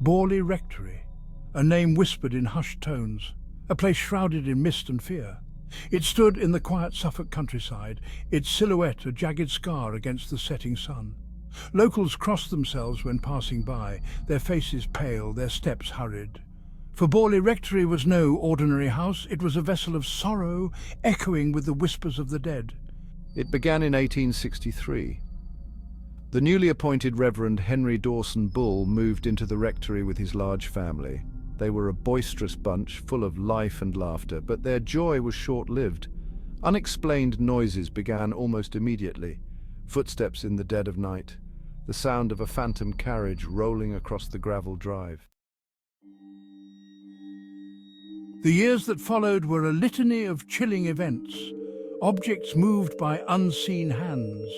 Borley Rectory, a name whispered in hushed tones, a place shrouded in mist and fear. It stood in the quiet Suffolk countryside, its silhouette a jagged scar against the setting sun. Locals crossed themselves when passing by, their faces pale, their steps hurried. For Borley Rectory was no ordinary house, it was a vessel of sorrow, echoing with the whispers of the dead. It began in 1863. The newly appointed Reverend Henry Dawson Bull moved into the rectory with his large family. They were a boisterous bunch, full of life and laughter, but their joy was short-lived. Unexplained noises began almost immediately. Footsteps in the dead of night, the sound of a phantom carriage rolling across the gravel drive. The years that followed were a litany of chilling events, objects moved by unseen hands.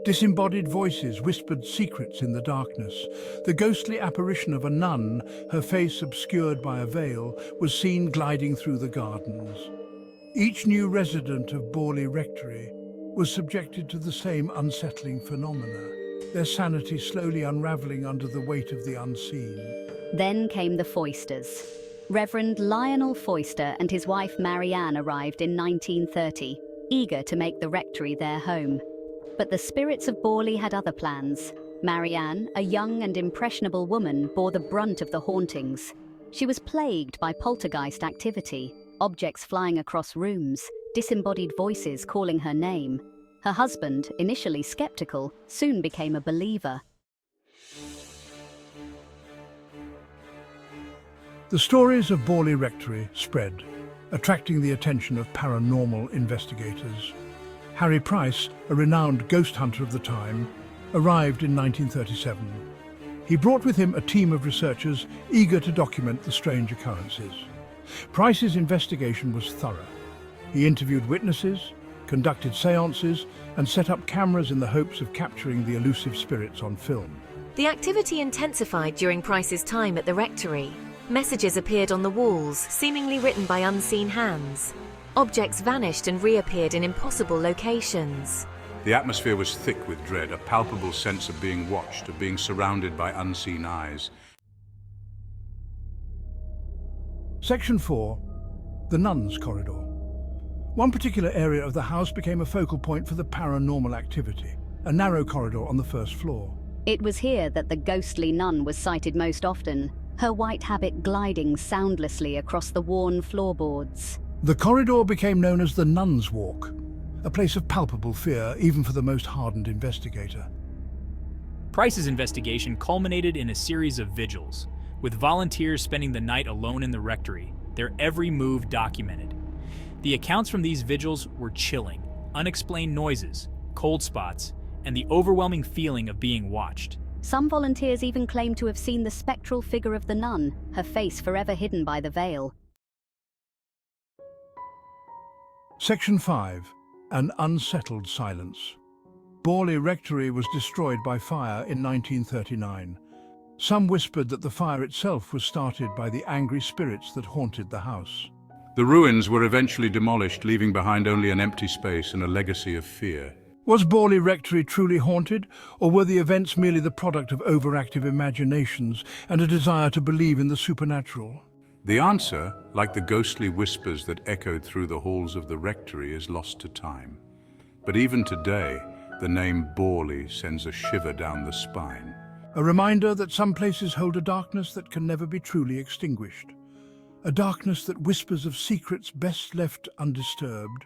Disembodied voices whispered secrets in the darkness. The ghostly apparition of a nun, her face obscured by a veil, was seen gliding through the gardens. Each new resident of Borley Rectory was subjected to the same unsettling phenomena, their sanity slowly unravelling under the weight of the unseen. Then came the Foysters. Reverend Lionel Foyster and his wife Marianne arrived in 1930, eager to make the rectory their home. But the spirits of Borley had other plans. Marianne, a young and impressionable woman, bore the brunt of the hauntings. She was plagued by poltergeist activity, objects flying across rooms, disembodied voices calling her name. Her husband, initially skeptical, soon became a believer. The stories of Borley Rectory spread, attracting the attention of paranormal investigators. Harry Price, a renowned ghost hunter of the time, arrived in 1937. He brought with him a team of researchers eager to document the strange occurrences. Price's investigation was thorough. He interviewed witnesses, conducted seances, and set up cameras in the hopes of capturing the elusive spirits on film. The activity intensified during Price's time at the rectory. Messages appeared on the walls, seemingly written by unseen hands. Objects vanished and reappeared in impossible locations. The atmosphere was thick with dread, a palpable sense of being watched, of being surrounded by unseen eyes. Section 4. The Nuns' Corridor. One particular area of the house became a focal point for the paranormal activity, a narrow corridor on the first floor. It was here that the ghostly nun was sighted most often, her white habit gliding soundlessly across the worn floorboards. The corridor became known as the Nuns' Walk, a place of palpable fear even for the most hardened investigator. Price's investigation culminated in a series of vigils, with volunteers spending the night alone in the rectory, their every move documented. The accounts from these vigils were chilling, unexplained noises, cold spots, and the overwhelming feeling of being watched. Some volunteers even claimed to have seen the spectral figure of the nun, her face forever hidden by the veil. Section 5. An Unsettled Silence. Borley Rectory was destroyed by fire in 1939. Some whispered that the fire itself was started by the angry spirits that haunted the house. The ruins were eventually demolished, leaving behind only an empty space and a legacy of fear. Was Borley Rectory truly haunted, or were the events merely the product of overactive imaginations and a desire to believe in the supernatural? The answer, like the ghostly whispers that echoed through the halls of the rectory, is lost to time. But even today, the name Borley sends a shiver down the spine. A reminder that some places hold a darkness that can never be truly extinguished. A darkness that whispers of secrets best left undisturbed.